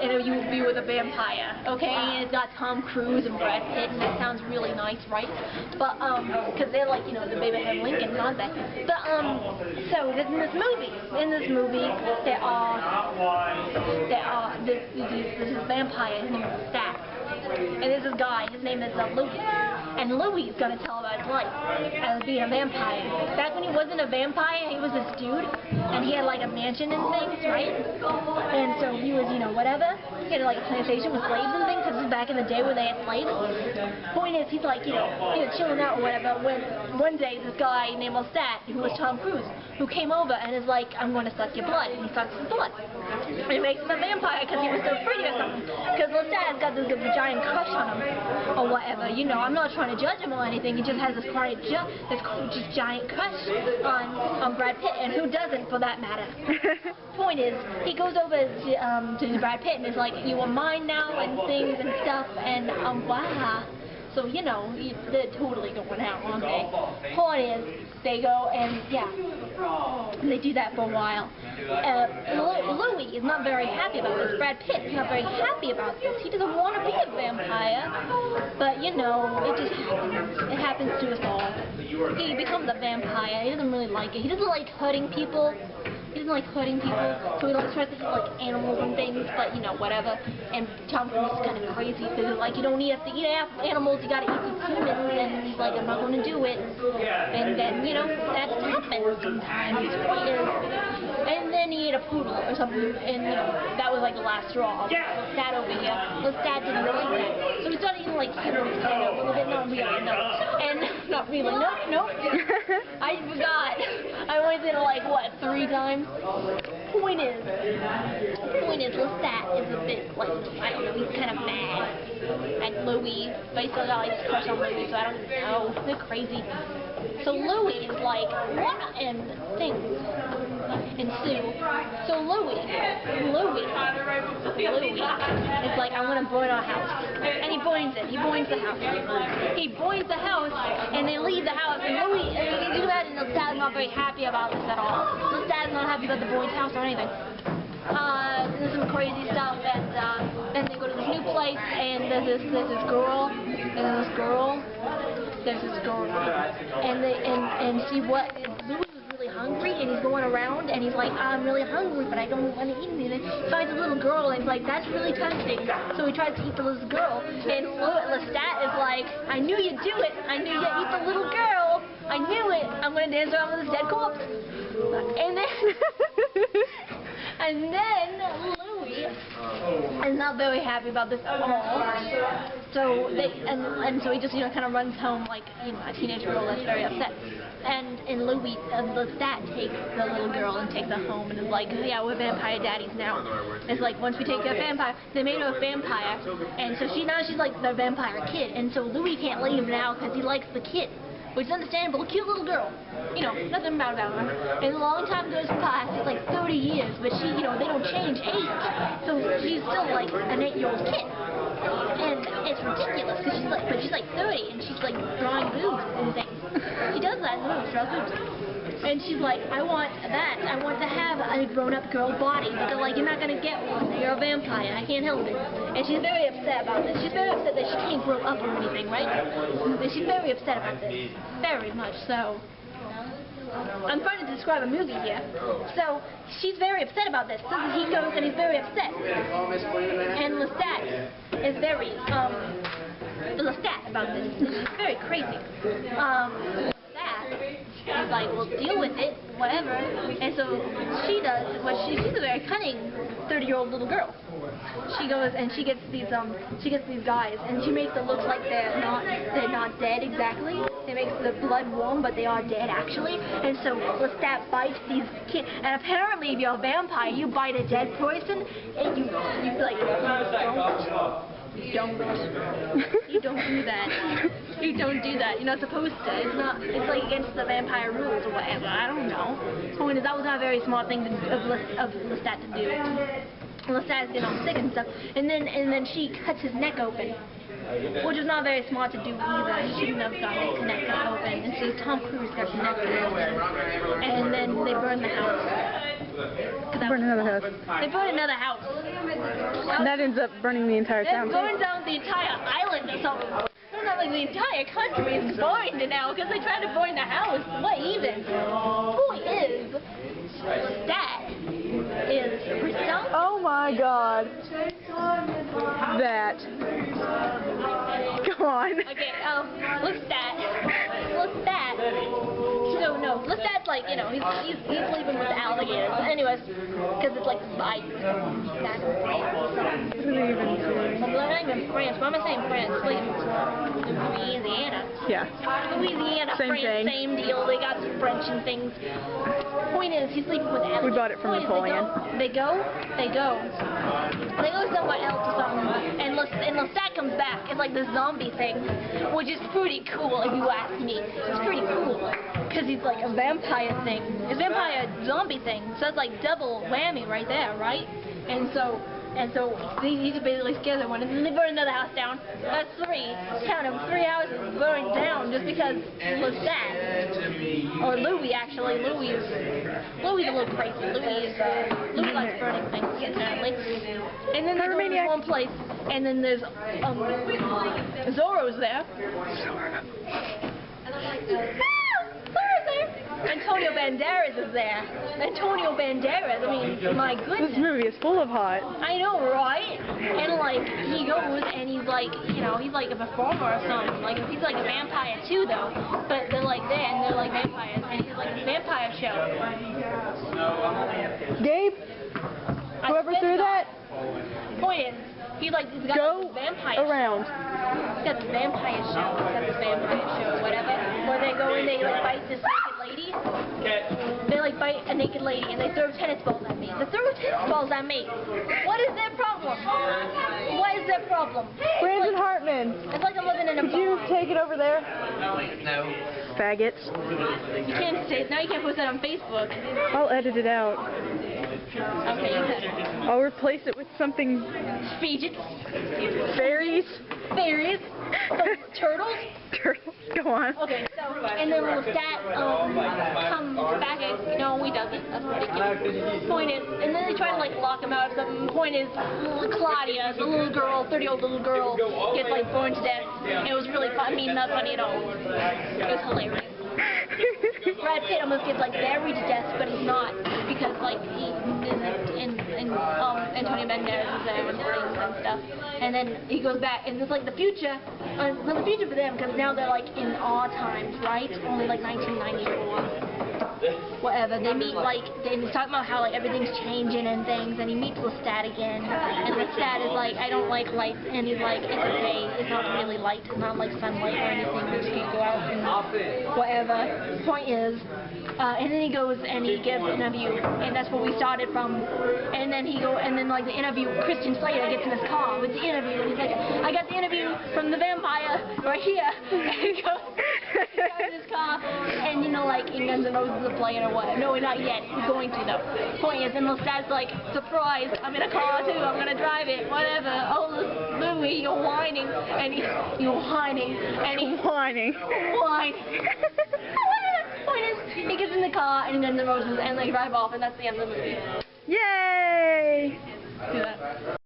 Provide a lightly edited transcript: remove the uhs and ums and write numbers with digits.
interview with a vampire, okay? And it's got Tom Cruise and Brad Pitt, and that sounds really nice, right? But, because they're like, you know, the Abraham Lincoln, aren't they? But, so, in this movie, there's this vampire, his name is Stack. And there's this guy, his name is Louis. And Louis is going to tell about his life as being a vampire. Back when he wasn't a vampire, he was this dude, and he had like a mansion and things, right? And so he was, you know, whatever. He had like a plantation with slaves and things, because this is back in the day where they had slaves. Point is, he's like, you know, chilling out or whatever, when one day this guy named Lestat, who was Tom Cruise, who came over and is like, I'm going to suck your blood. And he sucks his blood. And he makes him a vampire because he was so pretty or something. Because Lestat's got this giant crush on him, or whatever. You know, I'm not trying to judge him or anything. He just has this giant crush on Brad Pitt, and who doesn't, for that matter. Point is, he goes over to Brad Pitt and is like, you are mine now, and things and stuff, and wow. So, you know, they're totally going out, aren't they? Point is, they go and, yeah, they do that for a while. Louis is not very happy about this. Brad Pitt is not very happy about this. He doesn't want to be a vampire, but, you know, it just happens. It happens to us all. He becomes a vampire. He doesn't really like it. He doesn't like hurting people. He doesn't like hurting people, so he tries to hit like animals and things, but you know, whatever. And Tom Cruise is kind of crazy because like, you don't have to eat animals, you gotta eat these humans, and he's like, I'm not going to do it. And then, you know, that happens sometimes. And then he ate a poodle or something, and you know, that was like the last straw. Lestat over here. Lestat didn't really like that. So he started eating like humans kind of a little bit, not really, no. And not really, no. I forgot. I only did it like, what, 3 times? Point is, Lestat is a bit, like, I don't know, he's kind of mad at Louis, but he's still got, like, his crush on Louis, so I don't know, they're crazy. So Louis is like, what? And things ensue. So Louis is like, I want to burn our house. And he burns it. He burns the house. He burns the house, and they leave the house. And Louis, they do that, and Lestat's not very happy about this at all. Lestat's not happy about the burned house or anything. There's some crazy stuff, and then they go to this new place, and there's this girl, and see what, Louis was really hungry, and he's going around, and he's like, I'm really hungry, but I don't want to eat anything. He finds a little girl, and he's like, that's really tempting. So he tries to eat the little girl, and Lestat is like, I knew you'd do it. I knew you'd eat the little girl. I knew it. I'm going to dance around with this dead corpse. And then Louis is not very happy about this at all. So so he just, you know, kind of runs home like, you know, a teenage girl that's very upset. And Lestat takes the little girl and takes her home and is like, yeah, we're vampire daddies now. It's like, once we take a vampire, they made her a vampire, and so now she's like the vampire kid, and so Louis can't leave now because he likes the kid. Which is understandable, cute little girl. You know, nothing bad about her. And a long time goes past, it's like 30 years, but she, you know, they don't change age. So she's still like an 8-year-old kid. And it's ridiculous, because she's like 30, and she's like drawing boobs and things. She does that in the movies, draws boobs. And she's like, I want that. I want to have a grown-up girl body. But they're like, you're not going to get one. You're a vampire. I can't help it. And she's very upset about this. She's very upset that she can't grow up or anything, right? She's very upset about this. Very much so. I'm trying to describe a movie here. So, she's very upset about this. So he goes and he's very upset. And Lestat is very, about this. She's very crazy. He's like, well, deal with it, whatever. And so she does what she's a very cunning 30-year-old little girl. She goes and she gets these guys, and she makes it look like they're not dead exactly. They make the blood warm, but they are dead actually. And so Lestat bites these kids. And apparently, if you're a vampire, you bite a dead person, and you like you don't do that. You don't do that. You're not supposed to. It's like against the vampire rules or whatever. I don't know. The point is, that was not a very smart thing of Lestat to do. Lestat is getting all sick and stuff. And then she cuts his neck open, which is not very smart to do either. He shouldn't have gotten his neck cut open. And so Tom Cruise got his neck cut open. And then they burn the house. Because that burn another house. They burn another house. And that ends up burning the entire They town. burn down the entire island or something. It's not like the entire country is burned now because they tried to burn the house. What even? Point is, that is resounding. Oh my god. That. Come on. Okay, Lestat. So no, Lestat's like, you know, he's sleeping with the alligators. Anyways, because it's like bite. That's I'm not even France. Why am I saying France? Like Louisiana. Yeah. Louisiana, Same France, thing. same deal. They got some French and things. Point is, he's sleeping with alligators. We bought it from Napoleon. They go somewhere else or something, and Lestat comes back. It's like this zombie thing, which is pretty cool if you ask me. It's pretty cool, because he's like a vampire thing. It's a vampire zombie thing, so it's like double whammy right there, right? And so he's basically scared of one, and then they burn another house down. That's three. Count them, 3 houses burned down just because Lestat, or Louis actually. Louis is a little crazy. Louis likes burning things apparently. And then they go to one place, and then there's Zorro's there. Zorro's there. Antonio Banderas is there. Antonio Banderas, I mean, my goodness. This movie is full of hot. I know, right? And like, he goes and he's like, you know, he's like a performer or something. Like, he's like a vampire too, though. But they're like there, and they're like vampires, and he's like a vampire show. Gabe? Whoever threw that? Point is, he's got this vampire around. He's got this vampire show, whatever. Where they go and they like bite this naked lady. They like bite a naked lady and they throw tennis balls at me. They throw tennis balls at me. What is their problem? What is their problem? Brandon Hartman. It's like I'm living in a Could you take it over there? No. Faggots. You can't say it. Now you can't post that on Facebook. I'll edit it out. Okay, you said it. I'll replace it with something. Fidgets. Fairies. Fairies. Turtles. Turtles. Go on. Okay, so, and then Lestat comes back and, no, he doesn't. That's ridiculous. Point is, and then they try to, like, lock him out or something. Point is, Claudia, the little girl, 30-year-old little girl, gets, like, burned to death. It was really fun. I mean, not funny at all. It was hilarious. Brad Pitt almost gets, like, buried to death, but he's not, because, like, he Antonio Banderas is there with rings and stuff. And then he goes back, and it's like the future for them, because now they're like in our times, right? Only like 1994. Whatever. They meet like, he's talking about how like everything's changing and things, and he meets Lestat again, and Lestat is like, I don't like light, and he's like, it's okay, it's not really light, it's not like sunlight or anything, we just go out and whatever. Point is, and then he goes and he gives an interview, and that's where we started from. And then like the interview, Christian Slater gets in his car with the interview, and he's like, I got the interview from the vampire right here. And he goes in his car, and you know, like, in Guns N' Roses is playing or what? No, not yet. He's going to though. Point is, and Lestat's like, surprise! I'm in a car too. I'm gonna drive it. Whatever. Oh, Louis, you're whining, and you're whining, and he's whining. Point is, he gets in the car and Guns N' Roses and they drive off, and that's the end of the movie. Yay! Do that.